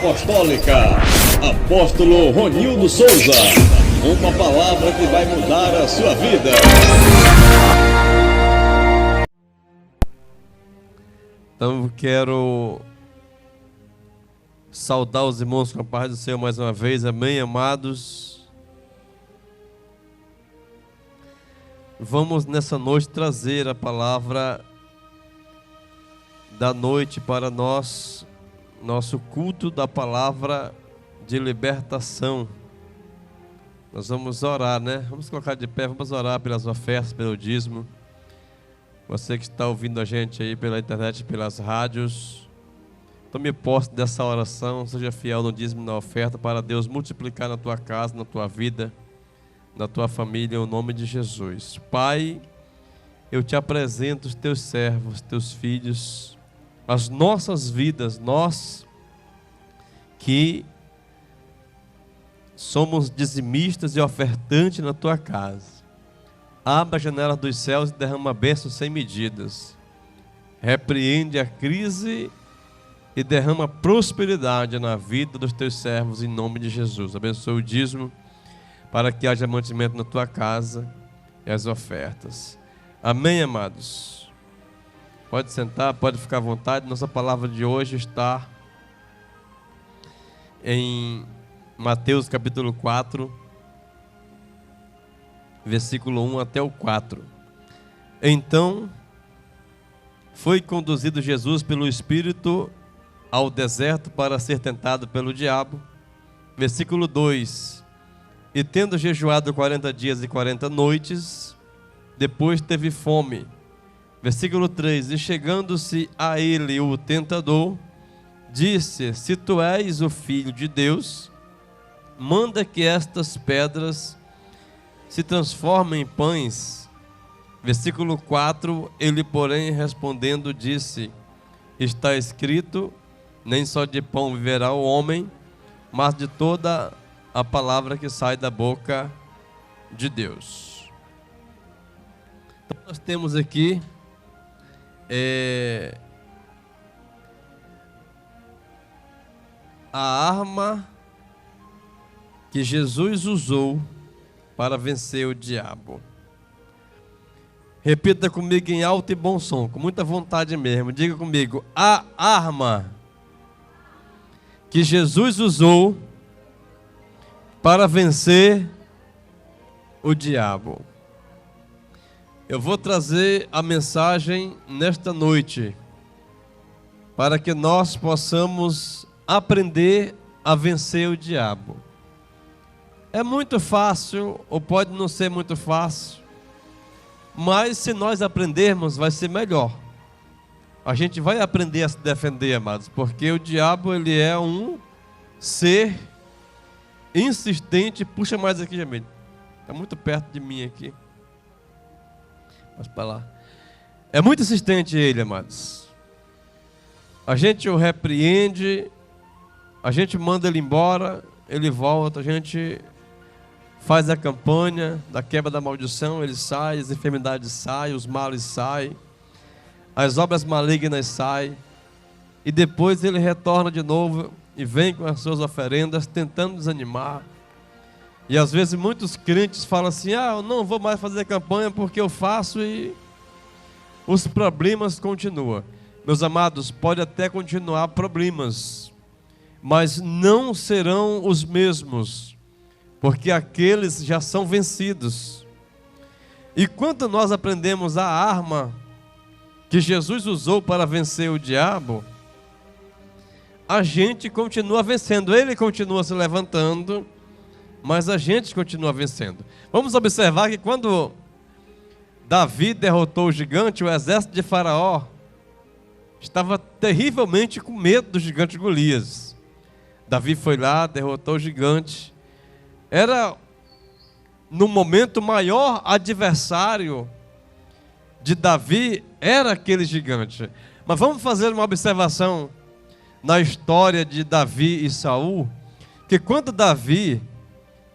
Apostólica, Apóstolo Ronildo Souza, uma palavra que vai mudar a sua vida. Então quero saudar os irmãos com a paz do Senhor mais uma vez, amém, amados. Vamos nessa noite trazer a palavra da noite para nós, nosso culto da palavra de libertação. Nós vamos orar, né? Vamos colocar de pé, vamos orar pelas ofertas, pelo dízimo. Você que está ouvindo a gente aí pela internet, pelas rádios, tome posse dessa oração, seja fiel no dízimo e na oferta para Deus multiplicar na tua casa, na tua vida, na tua família, em nome de Jesus. Pai, eu te apresento os teus servos, teus filhos, as nossas vidas, nós que somos dizimistas e ofertantes na tua casa. Abra a janela dos céus e derrama bênçãos sem medidas. Repreende a crise e derrama prosperidade na vida dos teus servos em nome de Jesus. Abençoe o dízimo para que haja mantimento na tua casa e as ofertas. Amém, amados? Pode sentar, pode ficar à vontade. Nossa palavra de hoje está em Mateus capítulo 4, versículo 1 até o 4. Então, foi conduzido Jesus pelo Espírito ao deserto para ser tentado pelo diabo. Versículo 2. E tendo jejuado 40 dias e 40 noites, depois teve fome. Versículo 3. E chegando-se a ele o tentador, disse: se tu és o Filho de Deus, manda que estas pedras se transformem em pães. Versículo 4. Ele, porém, respondendo, disse: está escrito, nem só de pão viverá o homem, mas de toda a palavra que sai da boca de Deus. Então nós temos aqui a arma que Jesus usou para vencer o diabo. Repita comigo em alto e bom som, com muita vontade mesmo. Diga comigo: a arma que Jesus usou para vencer o diabo. Eu vou trazer a mensagem nesta noite para que nós possamos aprender a vencer o diabo. É muito fácil, ou pode não ser muito fácil, mas se nós aprendermos, vai ser melhor. A gente vai aprender a se defender, amados, porque o diabo, ele é um ser insistente. Puxa mais aqui, Jamil. Está muito perto de mim aqui. Mas para lá. É muito insistente ele, amados. A gente o repreende, a gente manda ele embora, ele volta, a gente faz a campanha da quebra da maldição, ele sai, as enfermidades saem, os males saem, as obras malignas saem, e depois ele retorna de novo e vem com as suas oferendas, tentando desanimar. E às vezes muitos crentes falam assim: eu não vou mais fazer campanha porque eu faço e os problemas continuam. Meus amados, pode até continuar problemas, mas não serão os mesmos, porque aqueles já são vencidos. E quando nós aprendemos a arma que Jesus usou para vencer o diabo, a gente continua vencendo. Ele continua se levantando, mas a gente continua vencendo. Vamos observar que quando Davi derrotou o gigante, o exército de Faraó estava terrivelmente com medo do gigante Golias. Davi foi lá, derrotou o gigante. Era, no momento, o maior adversário de Davi era aquele gigante. Mas vamos fazer uma observação na história de Davi e Saul, que quando Davi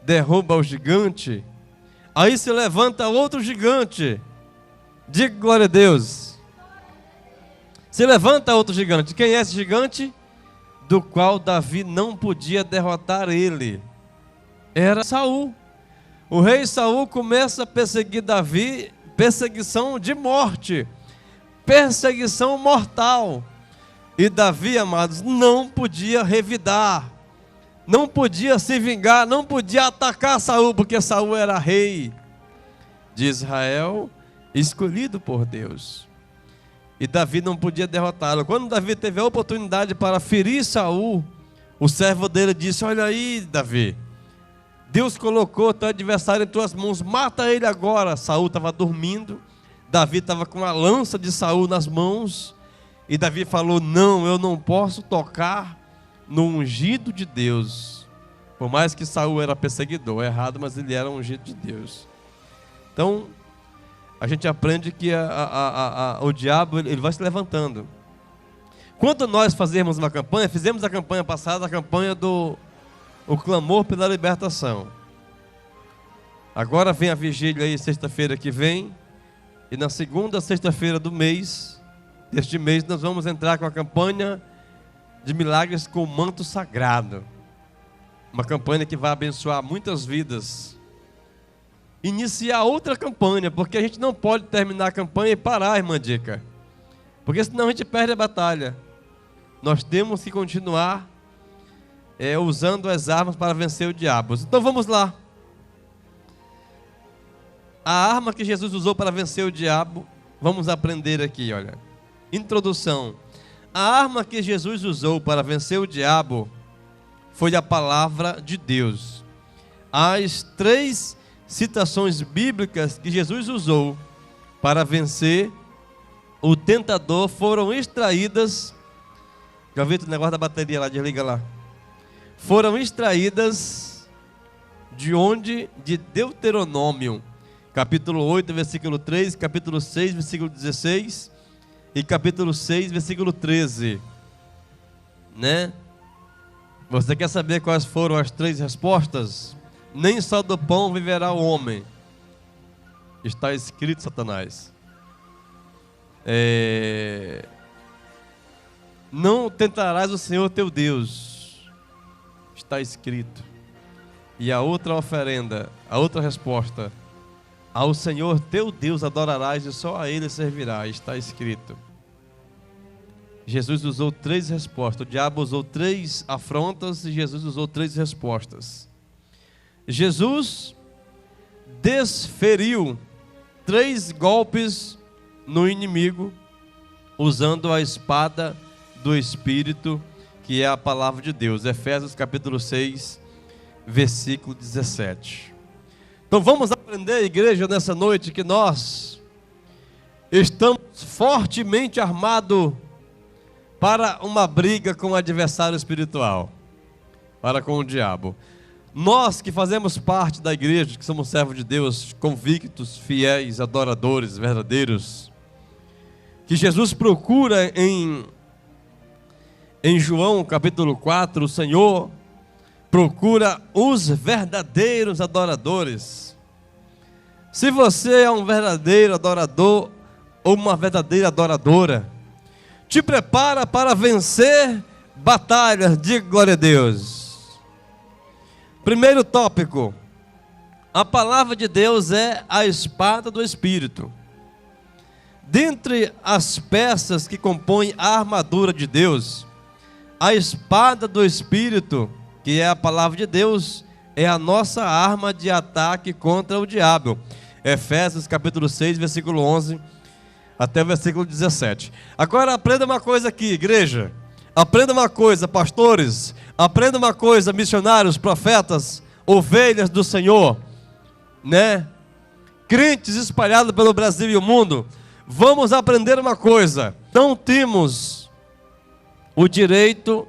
derruba o gigante, aí se levanta outro gigante. Diga glória a Deus. Se levanta outro gigante. Quem é esse gigante? do qual Davi não podia derrotar ele. Era Saul. O rei Saul começa a perseguir Davi, perseguição de morte, perseguição mortal. E Davi, amados, não podia revidar, não podia se vingar, não podia atacar Saul, porque Saul era rei de Israel, escolhido por Deus. E Davi não podia derrotá-lo. Quando Davi teve a oportunidade para ferir Saul, o servo dele disse: olha aí, Davi, Deus colocou teu adversário em tuas mãos, mata ele agora. Saul estava dormindo, Davi estava com a lança de Saul nas mãos, e Davi falou: não, eu não posso tocar no ungido de Deus. Por mais que Saul era perseguidor, errado, mas ele era ungido de Deus. Então, a gente aprende que o diabo ele vai se levantando. Quando nós fazemos uma campanha, fizemos a campanha passada, a campanha o clamor pela libertação. Agora vem a vigília aí, sexta-feira que vem, e na segunda sexta-feira deste mês, nós vamos entrar com a campanha de milagres com o manto sagrado. Uma campanha que vai abençoar muitas vidas. Iniciar outra campanha, porque a gente não pode terminar a campanha e parar, irmã Dica, porque senão a gente perde a batalha. Nós temos que continuar usando as armas para vencer o diabo. Então vamos lá. A arma que Jesus usou para vencer o diabo, vamos aprender aqui, olha. Introdução. A arma que Jesus usou para vencer o diabo foi a palavra de Deus. As 3 citações bíblicas que Jesus usou para vencer o tentador foram extraídas. Já viu o negócio da bateria lá, desliga lá. Foram extraídas de onde? De Deuteronômio, capítulo 8, versículo 3, capítulo 6, versículo 16 e capítulo 6, versículo 13. Né? Você quer saber quais foram as 3 respostas? Nem só do pão viverá o homem. Está escrito, Satanás. Não tentarás o Senhor teu Deus. Está escrito. E a outra oferenda, a outra resposta: ao Senhor teu Deus adorarás e só a Ele servirás. Está escrito. Jesus usou 3 respostas. O diabo usou 3 afrontas e Jesus usou 3 respostas. Jesus desferiu 3 golpes no inimigo usando a espada do Espírito, que é a palavra de Deus. Efésios capítulo 6, versículo 17. Então vamos aprender, igreja, nessa noite, que nós estamos fortemente armados para uma briga com o adversário espiritual, para com o diabo. Nós que fazemos parte da igreja, que somos servos de Deus, convictos, fiéis, adoradores, verdadeiros, que Jesus procura em João capítulo 4, o Senhor procura os verdadeiros adoradores. Se você é um verdadeiro adorador ou uma verdadeira adoradora, te prepara para vencer batalhas, diga glória a Deus. Primeiro tópico: a palavra de Deus é a espada do Espírito. Dentre as peças que compõem a armadura de Deus, a espada do Espírito, que é a palavra de Deus, é a nossa arma de ataque contra o diabo. Efésios capítulo 6, versículo 11 até o versículo 17. Agora aprenda uma coisa aqui, igreja. Aprenda uma coisa, pastores. Aprenda uma coisa, missionários, profetas, ovelhas do Senhor, né? Crentes espalhados pelo Brasil e o mundo. Vamos aprender uma coisa: não temos o direito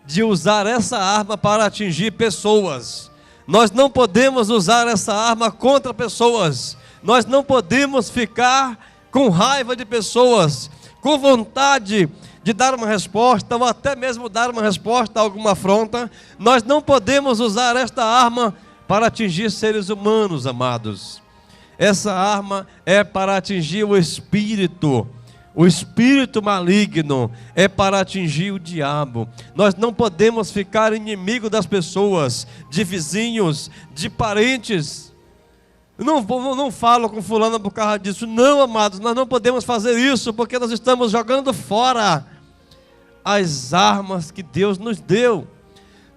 de usar essa arma para atingir pessoas. Nós não podemos usar essa arma contra pessoas. Nós não podemos ficar com raiva de pessoas, com vontade de dar uma resposta, ou até mesmo dar uma resposta a alguma afronta. Nós não podemos usar esta arma para atingir seres humanos, amados. Essa arma é para atingir o espírito. O espírito maligno é para atingir o diabo. Nós não podemos ficar inimigo das pessoas, de vizinhos, de parentes. Não falo com fulano por causa disso. Não, amados, nós não podemos fazer isso, porque nós estamos jogando fora as armas que Deus nos deu.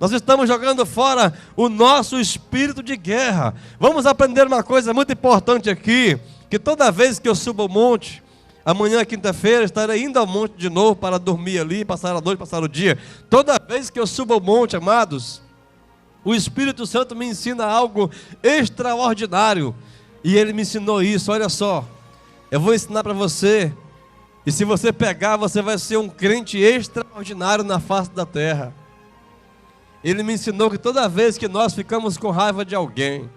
Nós estamos jogando fora o nosso espírito de guerra. Vamos aprender uma coisa muito importante aqui, que toda vez que eu subo ao monte, amanhã, quinta-feira, estarei indo ao monte de novo para dormir ali, passar a noite, passar o dia. Toda vez que eu subo ao monte, amados, o Espírito Santo me ensina algo extraordinário. E ele me ensinou isso, olha só. Eu vou ensinar para você. E se você pegar, você vai ser um crente extraordinário na face da terra. Ele me ensinou que toda vez que nós ficamos com raiva de alguém,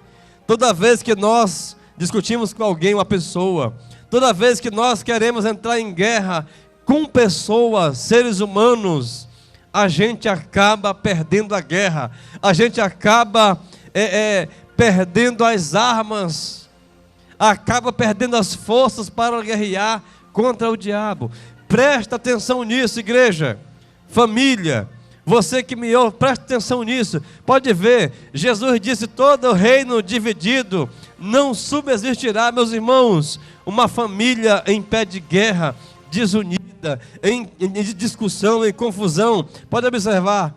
toda vez que nós discutimos com alguém, uma pessoa, toda vez que nós queremos entrar em guerra com pessoas, seres humanos, a gente acaba perdendo a guerra, a gente acaba perdendo as armas, acaba perdendo as forças para guerrear contra o diabo. Presta atenção nisso, igreja, família, você que me ouve, presta atenção nisso. Pode ver, Jesus disse: todo reino dividido não subsistirá. Meus irmãos, uma família em pé de guerra, desunida, em discussão, em confusão, pode observar,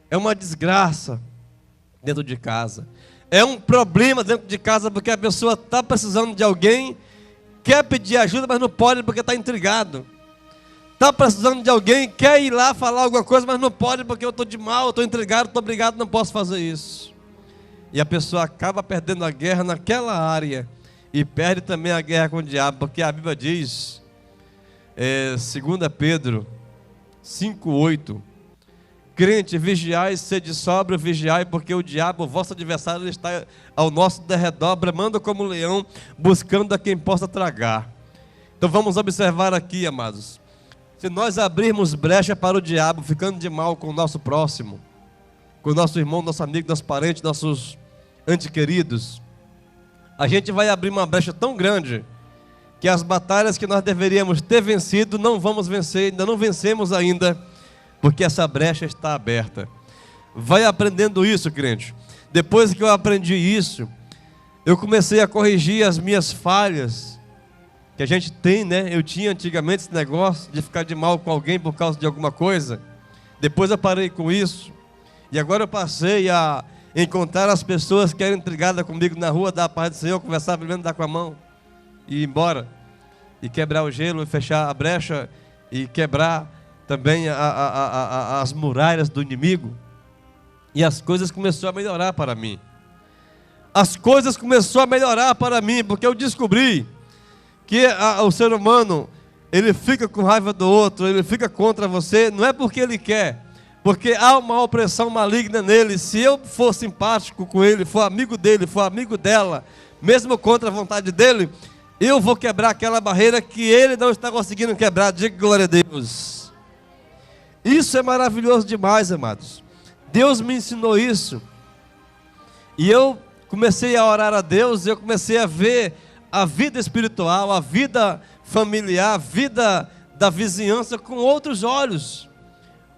é uma desgraça dentro de casa, é um problema dentro de casa, porque a pessoa está precisando de alguém, quer pedir ajuda, mas não pode porque está intrigado. Está precisando de alguém, quer ir lá falar alguma coisa, mas não pode porque eu estou de mal, eu estou intrigado, estou obrigado, não posso fazer isso. E a pessoa acaba perdendo a guerra naquela área, e perde também a guerra com o diabo, porque a Bíblia diz, 2 Pedro 5,8, crente, vigiai, sede sóbrio, vigiai, porque o diabo, vosso adversário, ele está ao nosso derredor, bramando como um leão, buscando a quem possa tragar. Então vamos observar aqui, amados, se nós abrirmos brecha para o diabo, ficando de mal com o nosso próximo, com o nosso irmão, nosso amigo, nosso parente, nossos antequeridos, a gente vai abrir uma brecha tão grande, que as batalhas que nós deveríamos ter vencido, não vamos vencer, ainda não vencemos ainda, porque essa brecha está aberta. Vai aprendendo isso, crente. Depois que eu aprendi isso, eu comecei a corrigir as minhas falhas, que a gente tem, né? Eu tinha antigamente esse negócio de ficar de mal com alguém por causa de alguma coisa. Depois eu parei com isso, e agora eu passei a encontrar as pessoas que eram intrigadas comigo na rua, dar a paz do Senhor, conversar primeiro, dar com a mão e ir embora, e quebrar o gelo, e fechar a brecha, e quebrar também as muralhas do inimigo. E as coisas começaram a melhorar para mim. As coisas começaram a melhorar para mim, porque eu descobri que o ser humano, ele fica com raiva do outro, ele fica contra você, não é porque ele quer, porque há uma opressão maligna nele. Se eu for simpático com ele, for amigo dele, for amigo dela, mesmo contra a vontade dele, eu vou quebrar aquela barreira que ele não está conseguindo quebrar. Diga glória a Deus. Isso é maravilhoso demais, amados. Deus me ensinou isso. E eu comecei a orar a Deus, eu comecei a ver a vida espiritual, a vida familiar, a vida da vizinhança com outros olhos.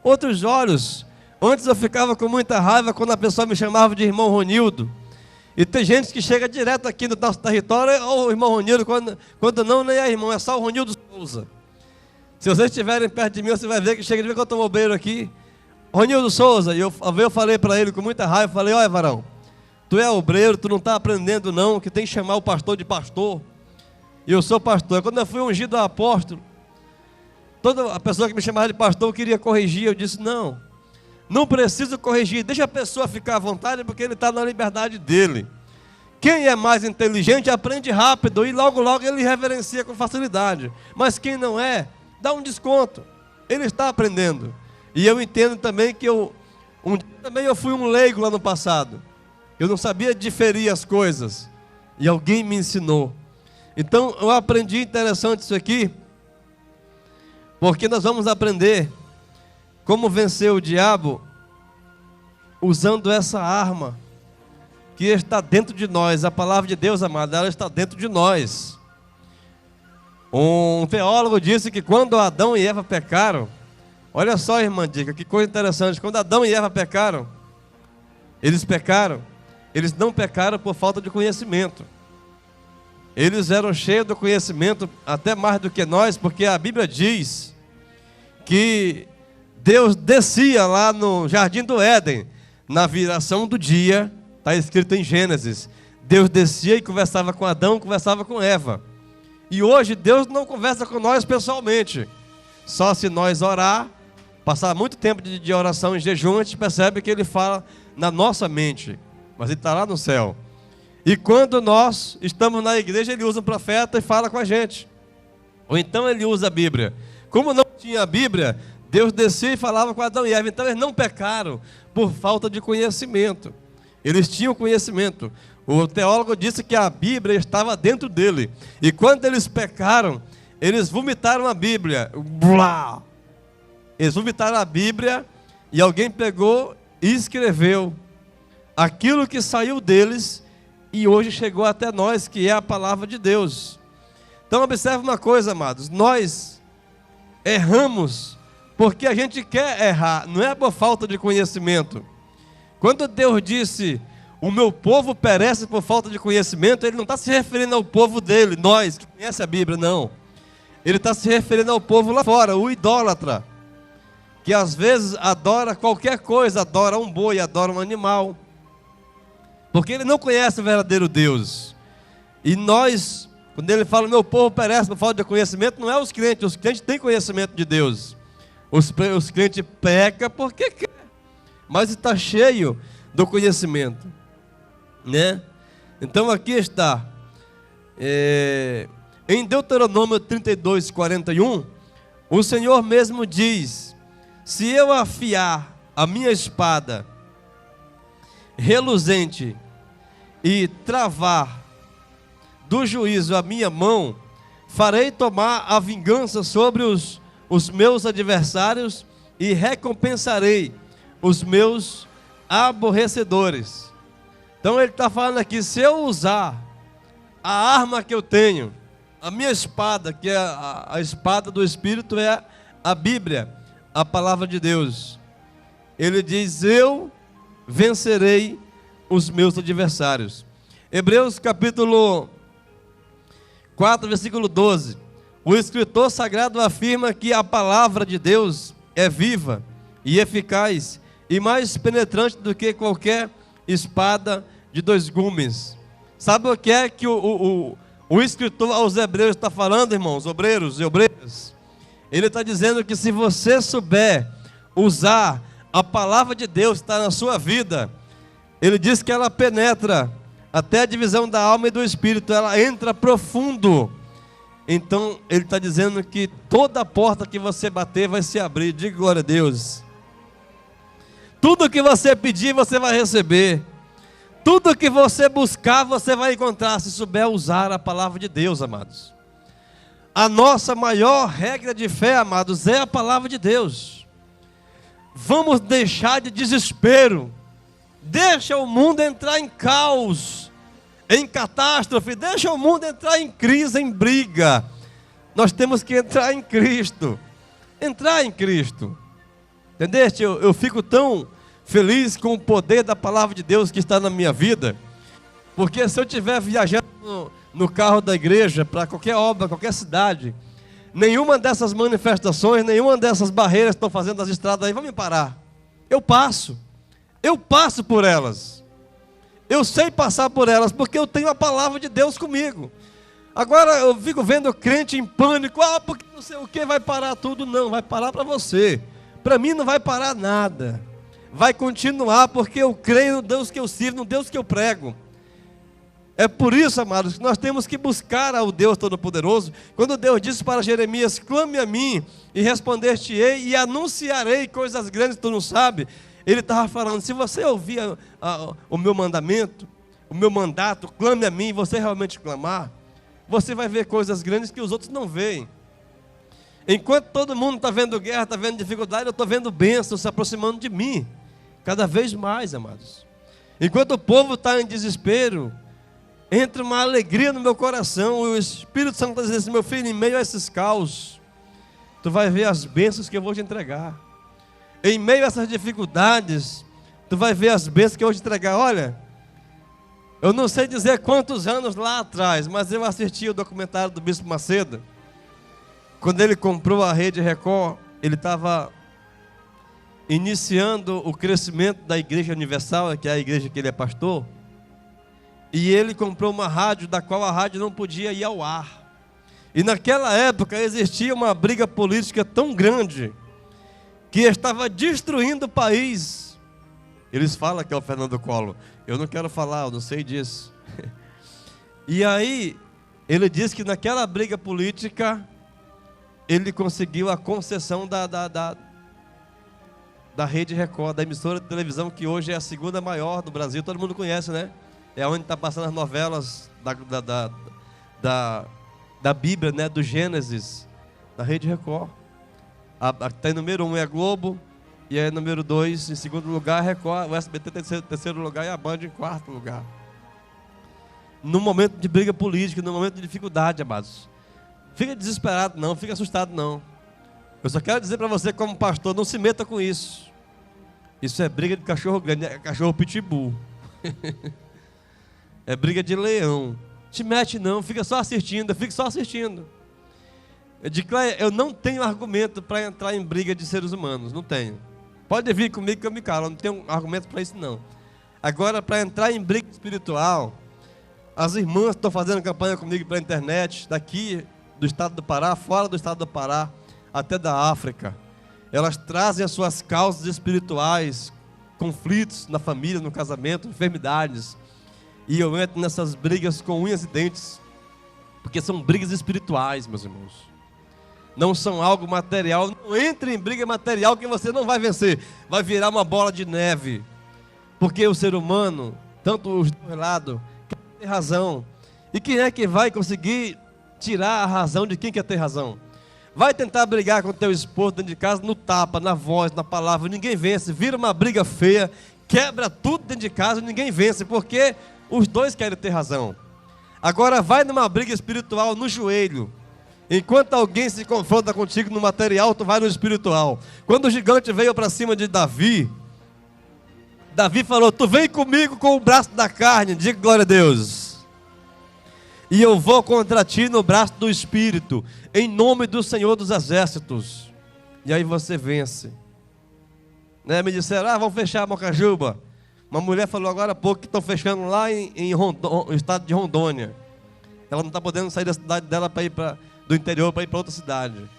Outros olhos. Antes eu ficava com muita raiva quando a pessoa me chamava de irmão Ronildo. E tem gente que chega direto aqui no nosso território: ô irmão Ronildo, quando não, nem é irmão, é só o Ronildo Souza. Se vocês estiverem perto de mim, você vai ver que chega de ver que eu estou obreiro aqui. Ronildo Souza, e eu falei para ele com muita raiva, falei: olha, varão, tu é obreiro, tu não está aprendendo não, que tem que chamar o pastor de pastor. E eu sou pastor. Quando eu fui ungido a apóstolo, toda a pessoa que me chamava de pastor eu queria corrigir. Eu disse: não preciso corrigir, deixa a pessoa ficar à vontade, porque ele está na liberdade dele. Quem é mais inteligente aprende rápido, e logo logo ele reverencia com facilidade. Mas quem não é, dá um desconto, ele está aprendendo. E eu entendo também que também eu fui um leigo lá no passado, eu não sabia diferir as coisas, e alguém me ensinou. Então eu aprendi, interessante isso aqui, porque nós vamos aprender como vencer o diabo usando essa arma que está dentro de nós. A palavra de Deus, amada, ela está dentro de nós. Um teólogo disse que quando Adão e Eva pecaram, olha só, irmã Dica, que coisa interessante, quando Adão e Eva pecaram, eles não pecaram por falta de conhecimento. Eles eram cheios do conhecimento, até mais do que nós, porque a Bíblia diz que Deus descia lá no Jardim do Éden, na viração do dia, está escrito em Gênesis. Deus descia e conversava com Adão, conversava com Eva. E hoje Deus não conversa com nós pessoalmente. Só se nós orar, passar muito tempo de oração em jejum, a gente percebe que Ele fala na nossa mente. Mas Ele está lá no céu. E quando nós estamos na igreja, Ele usa um profeta e fala com a gente. Ou então Ele usa a Bíblia. Como não tinha a Bíblia, Deus descia e falava com Adão e Eva. Então eles não pecaram por falta de conhecimento. Eles tinham conhecimento. O teólogo disse que a Bíblia estava dentro dele. E quando eles pecaram, eles vomitaram a Bíblia. Blá! Eles vomitaram a Bíblia e alguém pegou e escreveu aquilo que saiu deles e hoje chegou até nós, que é a palavra de Deus. Então observe uma coisa, amados. Nós erramos porque a gente quer errar, não é por falta de conhecimento. Quando Deus disse, o meu povo perece por falta de conhecimento, Ele não está se referindo ao povo dele, nós que conhece a Bíblia, não. Ele está se referindo ao povo lá fora, o idólatra, que às vezes adora qualquer coisa, adora um boi, adora um animal, porque ele não conhece o verdadeiro Deus. E nós, quando ele fala, meu povo perece por falta de conhecimento, não é os crentes têm conhecimento de Deus. Os crentes pecam porque quer, mas está cheio do conhecimento, né? Então aqui está, em Deuteronômio 32, 41, o Senhor mesmo diz, se eu afiar a minha espada reluzente e travar do juízo a minha mão, farei tomar a vingança sobre os meus adversários e recompensarei os meus aborrecedores. Então ele está falando aqui, se eu usar a arma que eu tenho, a minha espada, que é a espada do Espírito, é a Bíblia, a palavra de Deus. Ele diz, eu vencerei os meus adversários. Hebreus capítulo 4, versículo 12. O escritor sagrado afirma que a palavra de Deus é viva e eficaz e mais penetrante do que qualquer espada de dois gumes. Sabe o que é que o escritor aos Hebreus está falando, irmãos, obreiros e obreiras? Ele está dizendo que se você souber usar a palavra de Deus que está na sua vida, ele diz que ela penetra até a divisão da alma e do espírito, ela entra profundo. Então ele está dizendo que toda porta que você bater vai se abrir. Diga glória a Deus. Tudo que você pedir você vai receber. Tudo que você buscar você vai encontrar, se souber usar a palavra de Deus, amados. A nossa maior regra de fé, amados, é a palavra de Deus. Vamos deixar de desespero. Deixa o mundo entrar em caos, em catástrofe. Deixa o mundo entrar em crise, em briga. Nós temos que entrar em Cristo. Entrar em Cristo. Entendeste? Eu fico tão feliz com o poder da palavra de Deus que está na minha vida. Porque se eu estiver viajando no carro da igreja, para qualquer obra, qualquer cidade, nenhuma dessas manifestações, nenhuma dessas barreiras que estão fazendo as estradas aí, vão me parar. Eu passo por elas, eu sei passar por elas, porque eu tenho a palavra de Deus comigo. Agora eu fico vendo crente em pânico, porque não sei o que, vai parar tudo. Não, vai parar para você, para mim não vai parar nada, vai continuar, porque eu creio no Deus que eu sirvo, no Deus que eu prego. É por isso, amados, que nós temos que buscar ao Deus Todo-Poderoso. Quando Deus disse para Jeremias, clame a mim e responder-te-ei e anunciarei coisas grandes que tu não sabes, ele estava falando, se você ouvir o meu mandamento, o meu mandato, clame a mim, e você realmente clamar, você vai ver coisas grandes que os outros não veem. Enquanto todo mundo está vendo guerra, está vendo dificuldade, eu estou vendo bênçãos se aproximando de mim, cada vez mais, amados. Enquanto o povo está em desespero, entra uma alegria no meu coração, e o Espírito Santo está dizendo assim: meu filho, em meio a esses caos, tu vai ver as bênçãos que eu vou te entregar. Em meio a essas dificuldades, tu vai ver as bênçãos que eu vou te entregar. Olha, eu não sei dizer quantos anos lá atrás, mas eu assisti o documentário do Bispo Macedo. Quando ele comprou a Rede Record, ele estava iniciando o crescimento da Igreja Universal, que é a igreja que ele é pastor. E ele comprou uma rádio, da qual a rádio não podia ir ao ar. E naquela época existia uma briga política tão grande, que estava destruindo o país. Eles falam que é o Fernando Collor. Eu não quero falar, eu não sei disso. E aí, ele diz que naquela briga política, ele conseguiu a concessão da Rede Record, da emissora de televisão, que hoje é a segunda maior do Brasil, todo mundo conhece, né? É onde está passando as novelas da Bíblia, né? Do Gênesis, da Rede Record. Está em número 1 é a Globo, e é número 2, em segundo lugar, a Record, o SBT em terceiro lugar e a Band em quarto lugar. No momento de briga política, no momento de dificuldade, amados. Fica desesperado não, fica assustado não. Eu só quero dizer para você, como pastor, não se meta com isso. Isso é briga de cachorro grande, é cachorro pitbull. É briga de leão. Te mete não, fica só assistindo, fica só assistindo. Eu não tenho argumento para entrar em briga de seres humanos, não tenho. Pode vir comigo que eu me calo, não tenho argumento para isso não. Agora, para entrar em briga espiritual, as irmãs estão fazendo campanha comigo pela internet, daqui do estado do Pará, fora do estado do Pará, até da África. Elas trazem as suas causas espirituais, conflitos na família, no casamento, enfermidades. E eu entro nessas brigas com unhas e dentes, porque são brigas espirituais, meus irmãos. Não são algo material. Não entre em briga material que você não vai vencer. Vai virar uma bola de neve. Porque o ser humano, tanto os dois lados, quer ter razão. E quem é que vai conseguir tirar a razão de quem quer ter razão? Vai tentar brigar com o teu esposo dentro de casa no tapa, na voz, na palavra. Ninguém vence. Vira uma briga feia, quebra tudo dentro de casa, ninguém vence. Porque os dois querem ter razão. Agora vai numa briga espiritual no joelho. Enquanto alguém se confronta contigo no material, tu vai no espiritual. Quando o gigante veio para cima de Davi, Davi falou: tu vem comigo com o braço da carne, diga glória a Deus. E eu vou contra ti no braço do Espírito, em nome do Senhor dos Exércitos. E aí você vence. Né? Me disseram: vamos fechar a Mocajuba. Uma mulher falou agora há pouco que estão fechando lá no estado de Rondônia. Ela não está podendo sair da cidade dela para ir do interior para ir para outra cidade.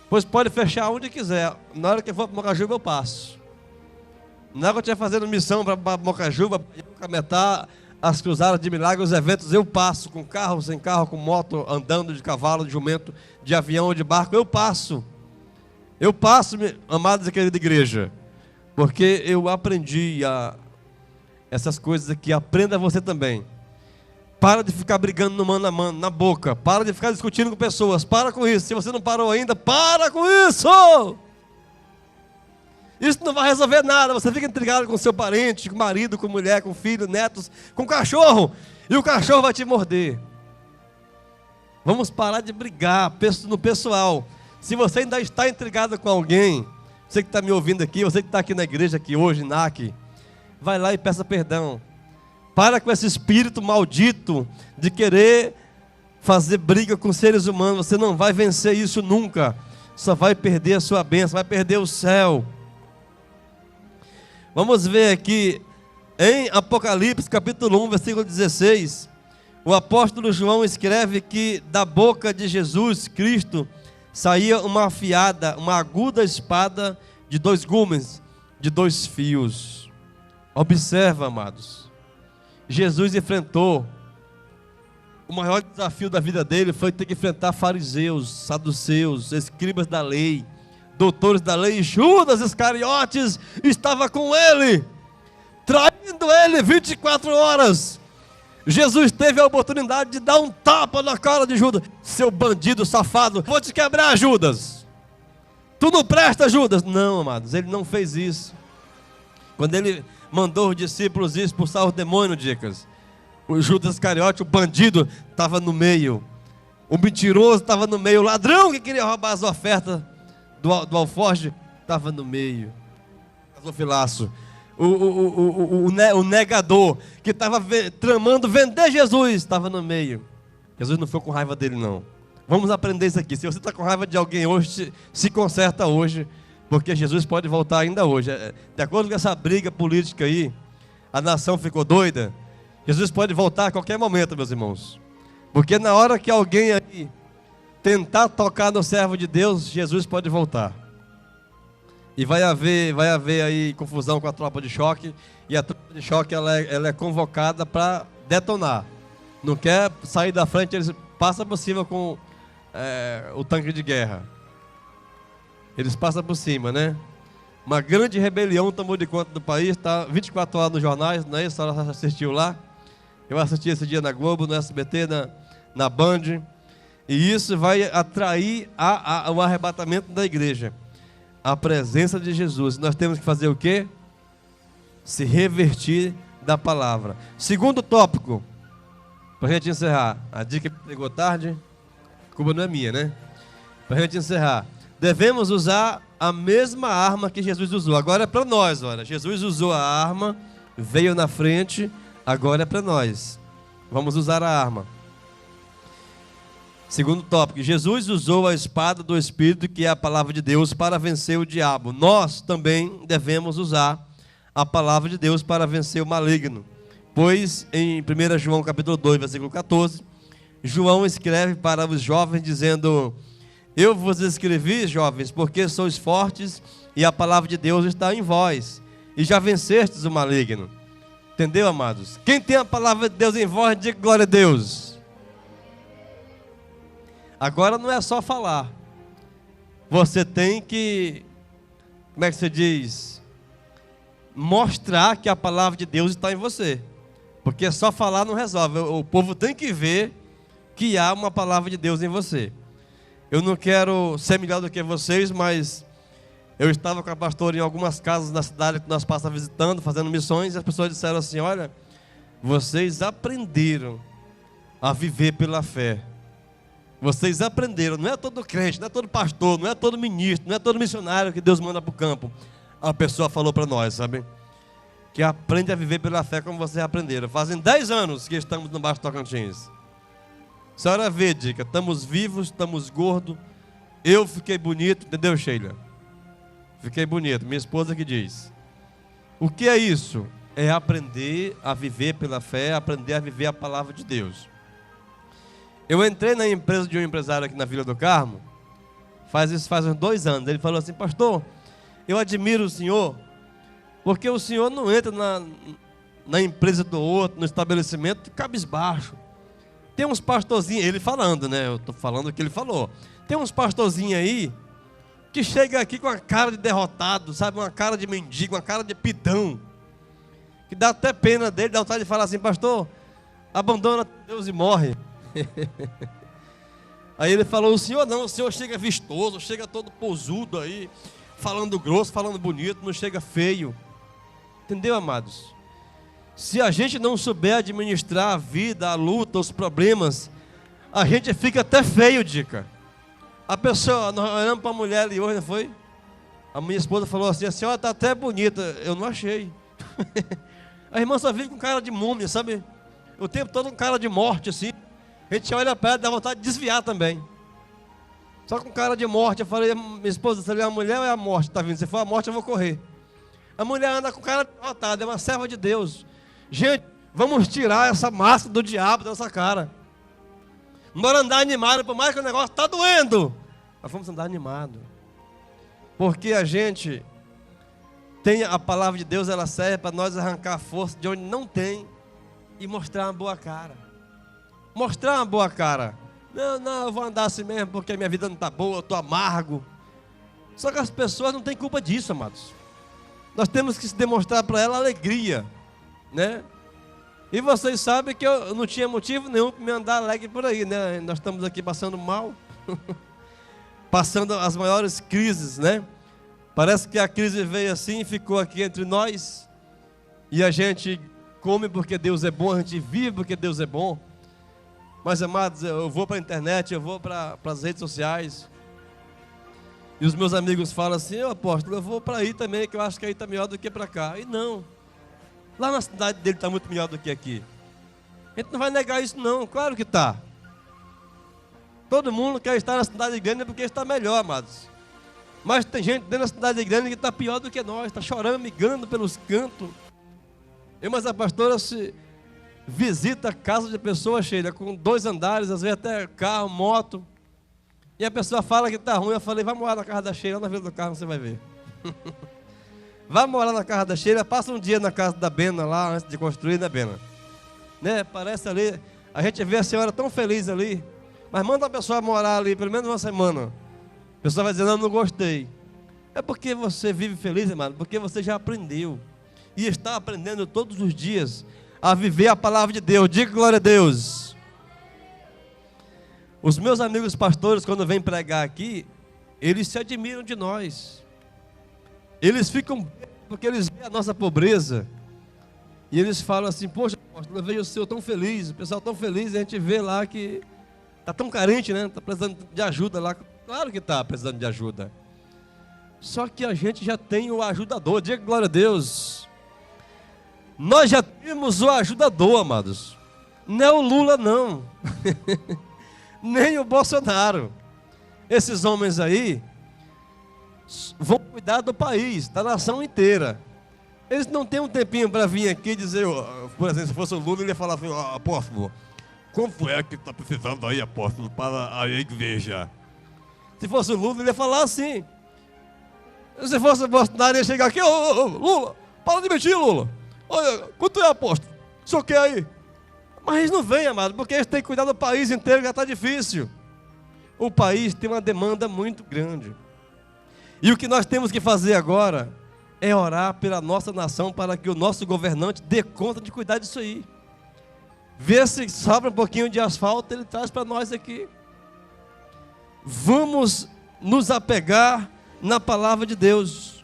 Pois pode fechar onde quiser. Na hora que eu for para Mocajuba eu passo. Na hora que eu estiver fazendo missão para Mocajuba, Cametá, as cruzadas de milagres, os eventos, eu passo com carro, sem carro, com moto, andando de cavalo, de jumento, de avião ou de barco, eu passo. Eu passo, amados e querida igreja, porque eu aprendi essas coisas aqui. Aprenda você também. Para de ficar brigando no mano a mano, na boca. Para de ficar discutindo com pessoas. Para com isso. Se você não parou ainda, para com isso! Isso não vai resolver nada. Você fica intrigado com seu parente, com marido, com mulher, com filho, netos, com cachorro. E o cachorro vai te morder. Vamos parar de brigar no pessoal. Se você ainda está intrigado com alguém, você que está me ouvindo aqui, você que está aqui na igreja aqui hoje, NAC, vai lá e peça perdão. Para com esse espírito maldito de querer fazer briga com seres humanos. Você não vai vencer isso nunca. Só vai perder a sua bênção, vai perder o céu. Vamos ver aqui em Apocalipse capítulo 1, versículo 16. O apóstolo João escreve que da boca de Jesus Cristo saía uma afiada, uma aguda espada de 2 gumes, de 2 fios. Observa, amados. Jesus enfrentou, o maior desafio da vida dele foi ter que enfrentar fariseus, saduceus, escribas da lei, doutores da lei. E Judas Iscariotes estava com ele, traindo ele 24 horas. Jesus teve a oportunidade de dar um tapa na cara de Judas. Seu bandido safado, vou te quebrar, Judas. Tu não presta, Judas. Não, amados, ele não fez isso. Quando ele mandou os discípulos expulsar os demônios, dicas, O Judas Iscariote, o bandido, estava no meio. O mentiroso estava no meio. O ladrão que queria roubar as ofertas do alforje estava no meio. Gasofilaço. O negador que estava tramando vender Jesus estava no meio. Jesus não foi com raiva dele, não. Vamos aprender isso aqui. Se você está com raiva de alguém hoje, se conserta hoje, porque Jesus pode voltar ainda hoje. De acordo com essa briga política aí, a nação ficou doida. Jesus pode voltar a qualquer momento, meus irmãos. Porque na hora que alguém aí tentar tocar no servo de Deus, Jesus pode voltar. E vai haver aí confusão com a tropa de choque. E a tropa de choque ela é convocada para detonar. Não quer sair da frente, eles passam por cima com o tanque de guerra. Eles passam por cima, né? Uma grande rebelião tomou de conta do país. Está 24 horas nos jornais, não é isso? A senhora assistiu lá? Eu assisti esse dia na Globo, no SBT, na Band. E isso vai atrair o arrebatamento da igreja. A presença de Jesus. Nós temos que fazer o quê? Se revertir da palavra. Segundo tópico, para a gente encerrar. A dica que pegou tarde, a culpa não é minha, né? Para a gente encerrar. Devemos usar a mesma arma que Jesus usou. Agora é para nós, olha. Jesus usou a arma, veio na frente, agora é para nós. Vamos usar a arma. Segundo tópico, Jesus usou a espada do Espírito, que é a palavra de Deus, para vencer o diabo. Nós também devemos usar a palavra de Deus para vencer o maligno. Pois em 1 João capítulo 2, versículo 14, João escreve para os jovens dizendo: eu vos escrevi, jovens, porque sois fortes e a palavra de Deus está em vós, e já vencestes o maligno. Entendeu, amados? Quem tem a palavra de Deus em vós, diga glória a Deus. Agora não é só falar. Você tem que, como é que se diz? Mostrar que a palavra de Deus está em você. Porque só falar não resolve. O povo tem que ver que há uma palavra de Deus em você. Eu não quero ser melhor do que vocês, mas eu estava com a pastora em algumas casas na cidade que nós passamos visitando, fazendo missões, e as pessoas disseram assim: olha, vocês aprenderam a viver pela fé. Vocês aprenderam, não é todo crente, não é todo pastor, não é todo ministro, não é todo missionário que Deus manda para o campo. A pessoa falou para nós, sabe? Que aprende a viver pela fé como vocês aprenderam. Fazem 10 anos que estamos no Baixo Tocantins. A senhora vê, dica, estamos vivos, estamos gordos. Eu fiquei bonito, entendeu, Sheila? Fiquei bonito, minha esposa que diz. O que é isso? É aprender a viver pela fé, aprender a viver a palavra de Deus. Eu entrei na empresa de um empresário aqui na Vila do Carmo, faz uns 2 anos. Ele falou assim: pastor, eu admiro o senhor, porque o senhor não entra na empresa do outro, no estabelecimento, cabisbaixo. Tem uns pastorzinhos, ele falando, né? Eu estou falando o que ele falou. Tem uns pastorzinhos aí que chega aqui com a cara de derrotado, sabe? Uma cara de mendigo, uma cara de pidão, que dá até pena dele, dá vontade de falar assim: pastor, abandona Deus e morre. Aí ele falou: o senhor não, o senhor chega vistoso, chega todo pousudo aí, falando grosso, falando bonito, não chega feio. Entendeu, amados? Se a gente não souber administrar a vida, a luta, os problemas, a gente fica até feio, dica. A pessoa, nós olhamos para a mulher ali hoje, não foi? A minha esposa falou assim: a senhora está até bonita. Eu não achei. A irmã só vive com cara de múmia, sabe? O tempo todo com cara de morte, assim. A gente olha para ela e dá vontade de desviar também. Só com cara de morte. Eu falei: minha esposa, você é a mulher ou é a morte? Está vindo? Se for a morte, eu vou correr. A mulher anda com cara derrotada, é uma serva de Deus. Gente, vamos tirar essa máscara do diabo dessa cara. Bora andar animado, por mais que o negócio está doendo. Mas vamos andar animado. Porque a gente tem a palavra de Deus, ela serve para nós arrancar a força de onde não tem e mostrar uma boa cara. Mostrar uma boa cara. Não, eu vou andar assim mesmo porque minha vida não está boa, eu estou amargo. Só que as pessoas não têm culpa disso, amados. Nós temos que demonstrar para ela alegria, né? E vocês sabem que eu não tinha motivo nenhum para me andar alegre por aí, né? Nós estamos aqui passando mal, passando as maiores crises, né? Parece que a crise veio assim e ficou aqui entre nós, e a gente come porque Deus é bom, a gente vive porque Deus é bom. Mas, amados, eu vou para a internet, eu vou para as redes sociais, e os meus amigos falam assim: apóstolo, eu vou para aí também, que eu acho que aí está melhor do que para cá. E não, lá na cidade dele está muito melhor do que aqui. A gente não vai negar isso não, claro que está. Todo mundo quer estar na cidade grande porque está melhor, amados. Mas tem gente dentro da cidade grande que está pior do que nós, está chorando, migrando pelos cantos. Mas a pastora se visita a casa de pessoas cheias, com 2 andares, às vezes até carro, moto. E a pessoa fala que está ruim. Eu falei: vai morar na casa da Sheila, na vez do carro você vai ver. Vai morar na casa da Sheila, passa um dia na casa da Bena lá, antes de construir, né, Bena? Né? Parece ali, a gente vê a senhora tão feliz ali, mas manda a pessoa morar ali pelo menos uma semana. A pessoa vai dizer: não gostei. É porque você vive feliz, irmão, porque você já aprendeu. E está aprendendo todos os dias a viver a palavra de Deus. Diga glória a Deus. Os meus amigos pastores, quando vêm pregar aqui, eles se admiram de nós. Eles ficam, porque eles veem a nossa pobreza. E eles falam assim: poxa, apóstolo, eu vejo o senhor tão feliz, o pessoal tão feliz, e a gente vê lá que está tão carente, né? Está precisando de ajuda lá. Claro que está precisando de ajuda. Só que a gente já tem o ajudador. Diga glória a Deus. Nós já temos o ajudador, amados. Não é o Lula, não. Nem o Bolsonaro. Esses homens aí vão cuidar do país, da nação inteira. Eles não têm um tempinho para vir aqui e dizer, por exemplo, se fosse o Lula, ele ia falar assim: apóstolo, quanto é que está precisando aí, apóstolo, para a igreja? Se fosse o Lula, ele ia falar assim. Se fosse o Bolsonaro, ele ia chegar aqui: Lula, para de mentir, Lula. Olha, quanto é, apóstolo? O senhor quer aí? Mas eles não vêm, amado, porque eles têm que cuidar do país inteiro, já está difícil. O país tem uma demanda muito grande. E o que nós temos que fazer agora é orar pela nossa nação, para que o nosso governante dê conta de cuidar disso aí. Ver se sobra um pouquinho de asfalto, ele traz para nós aqui. Vamos nos apegar na palavra de Deus.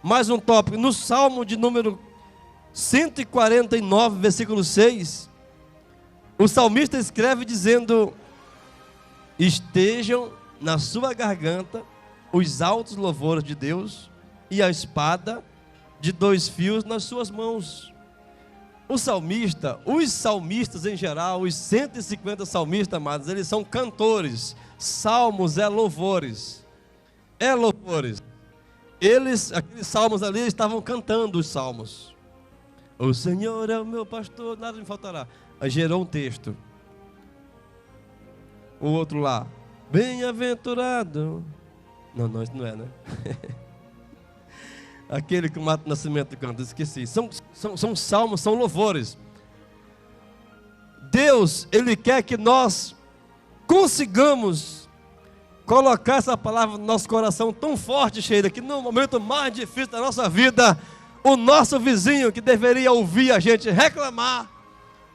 Mais um tópico, no Salmo de número 149, versículo 6, o salmista escreve dizendo: estejam na sua garganta os altos louvores de Deus e a espada de 2 fios nas suas mãos. O salmista, os salmistas em geral, os 150 salmistas, amados, eles são cantores. Salmos é louvores. É louvores. Eles, aqueles salmos ali, estavam cantando os salmos. O Senhor é o meu pastor, nada me faltará. Aí gerou um texto. O outro lá: bem-aventurado. Não, isso não é, né? Aquele que o Mato Nascimento canta, esqueci. São salmos, são louvores. Deus, Ele quer que nós consigamos colocar essa palavra no nosso coração tão forte, Sheila, que no momento mais difícil da nossa vida, o nosso vizinho que deveria ouvir a gente reclamar,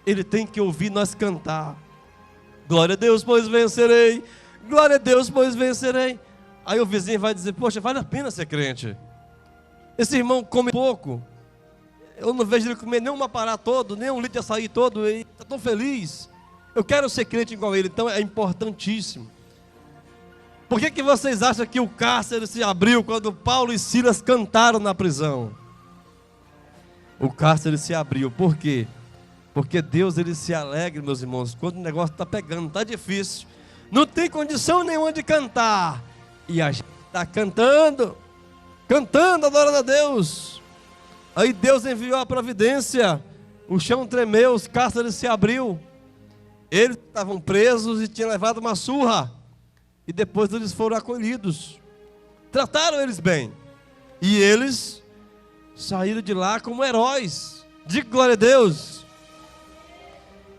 ele tem que ouvir nós cantar. Glória a Deus, pois vencerei. Glória a Deus, pois vencerei. Aí o vizinho vai dizer: poxa, vale a pena ser crente. Esse irmão come pouco. Eu não vejo ele comer nem uma pará todo, nem um litro de açaí todo. Ele está tão feliz. Eu quero ser crente igual a ele. Então é importantíssimo. Por que vocês acham que o cárcere se abriu quando Paulo e Silas cantaram na prisão? O cárcere se abriu. Por quê? Porque Deus, Ele se alegra, meus irmãos, quando o negócio está pegando, está difícil. Não tem condição nenhuma de cantar. E a gente está cantando, adorando a Deus. Aí Deus enviou a providência. O chão tremeu, os cárceres se abriu. Eles estavam presos e tinham levado uma surra. E depois eles foram acolhidos. Trataram eles bem. E eles saíram de lá como heróis. Diga glória a Deus.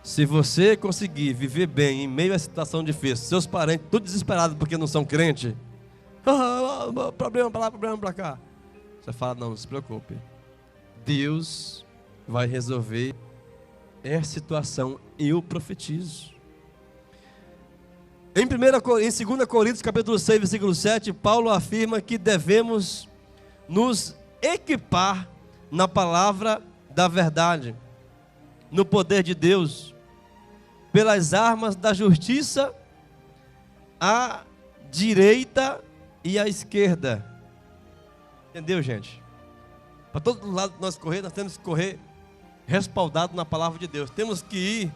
Se você conseguir viver bem em meio a situação difícil, seus parentes todos desesperados porque não são crentes, problema para lá, problema para cá, você fala: não se preocupe, Deus vai resolver essa situação. Eu profetizo. Em 2 Coríntios capítulo 6, versículo 7, Paulo afirma que devemos nos equipar na palavra da verdade, no poder de Deus, pelas armas da justiça, à direita e à esquerda. Entendeu, gente? Para todo lado que nós correr, nós temos que correr respaldado na palavra de Deus. Temos que ir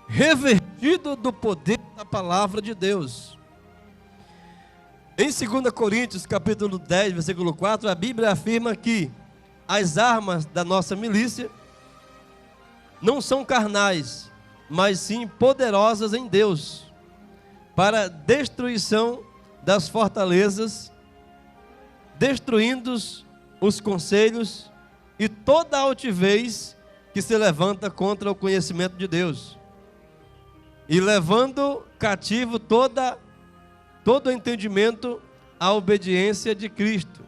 revestido do poder da palavra de Deus. Em 2 Coríntios, capítulo 10, versículo 4, a Bíblia afirma que as armas da nossa milícia não são carnais, mas sim poderosas em Deus, para destruição das fortalezas, destruindo os conselhos e toda altivez que se levanta contra o conhecimento de Deus, e levando cativo todo o entendimento à obediência de Cristo.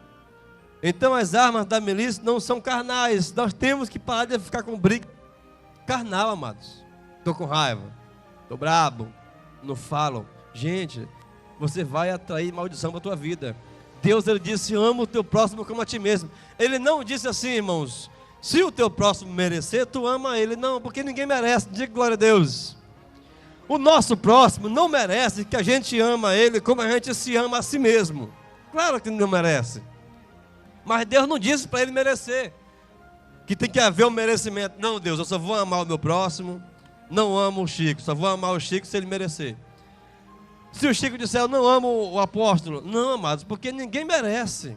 Então as armas da milícia não são carnais. Nós temos que parar de ficar com briga carnal, amados. Estou com raiva, estou brabo, não falo. Gente, você vai atrair maldição para a tua vida. Deus, ele disse, ama o teu próximo como a ti mesmo. Ele não disse assim, irmãos, se o teu próximo merecer, tu ama ele. Não, porque ninguém merece. Diga glória a Deus. O nosso próximo não merece que a gente ama ele como a gente se ama a si mesmo. Claro que não merece. Mas Deus não disse para ele merecer, que tem que haver um merecimento. Não, Deus, eu só vou amar o meu próximo, não amo o Chico, só vou amar o Chico se ele merecer. Se o Chico disser, eu não amo o apóstolo, não, amados, porque ninguém merece.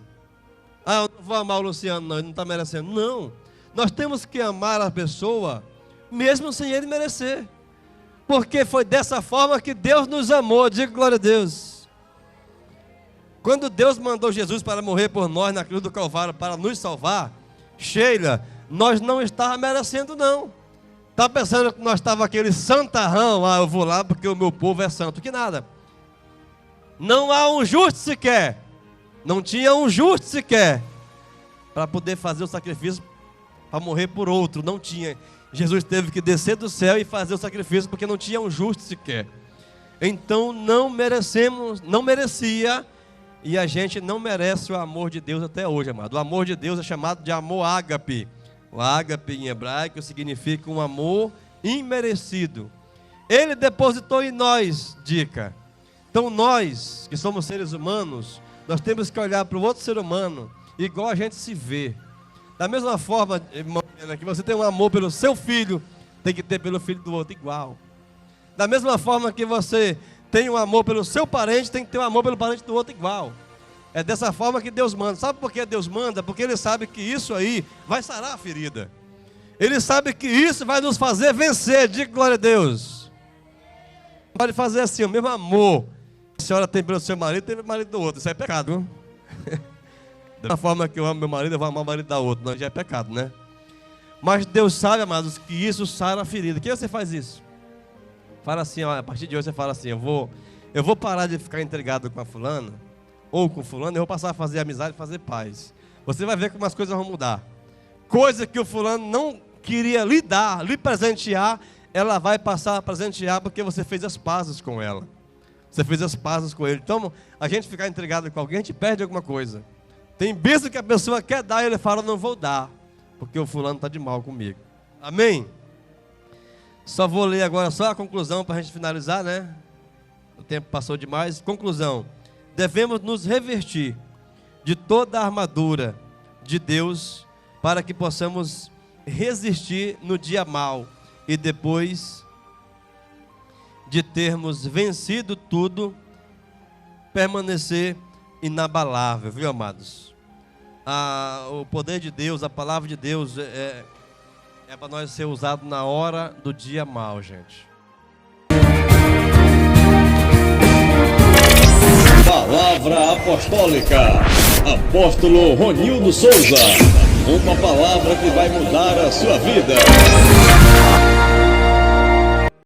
Ah, eu não vou amar o Luciano, não, ele não está merecendo. Não, nós temos que amar a pessoa, mesmo sem ele merecer. Porque foi dessa forma que Deus nos amou, diga glória a Deus. Quando Deus mandou Jesus para morrer por nós na cruz do Calvário, para nos salvar, Sheila, nós não estávamos merecendo não. Está pensando que nós estávamos aquele santarrão, eu vou lá porque o meu povo é santo, que nada. Não há um justo sequer, não tinha um justo sequer, para poder fazer o sacrifício, para morrer por outro, não tinha. Jesus teve que descer do céu e fazer o sacrifício, porque não tinha um justo sequer. Então não merecemos, não merecia, e a gente não merece o amor de Deus até hoje, amado. O amor de Deus é chamado de amor ágape. O ágape em hebraico significa um amor imerecido. Ele depositou em nós, dica. Então nós, que somos seres humanos, nós temos que olhar para o outro ser humano igual a gente se vê. Da mesma forma, irmão, que você tem um amor pelo seu filho, tem que ter pelo filho do outro igual. Da mesma forma que você tem um amor pelo seu parente, tem que ter um amor pelo parente do outro igual. É dessa forma que Deus manda. Sabe por que Deus manda? Porque Ele sabe que isso aí vai sarar a ferida. Ele sabe que isso vai nos fazer vencer. Diga glória a Deus. Pode fazer assim, o mesmo amor que a senhora tem pelo seu marido, tem pelo marido do outro. Isso é pecado, viu? Da mesma forma que eu amo meu marido, eu vou amar o marido da outra. Não, já é pecado, né? Mas Deus sabe, amados, que isso sara a ferida. Que você faz isso? Fala assim, ó, a partir de hoje você fala assim, eu vou parar de ficar intrigado com a fulana, ou com fulano, eu vou passar a fazer amizade e fazer paz. Você vai ver como as coisas vão mudar. Coisa que o fulano não queria lhe dar, lhe presentear, ela vai passar a presentear porque você fez as pazes com ela. Você fez as pazes com ele. Então, a gente ficar intrigado com alguém, a gente perde alguma coisa. Tem bênção que a pessoa quer dar e ele fala, não vou dar, porque o fulano está de mal comigo. Amém? Só vou ler agora só a conclusão para a gente finalizar, né? O tempo passou demais. Conclusão. Devemos nos revestir de toda a armadura de Deus para que possamos resistir no dia mau e depois de termos vencido tudo, permanecer inabalável, viu, amados? O poder de Deus, a palavra de Deus é para nós ser usado na hora do dia mau, gente. Palavra apostólica. Apóstolo Ronildo Souza. Uma palavra que vai mudar a sua vida.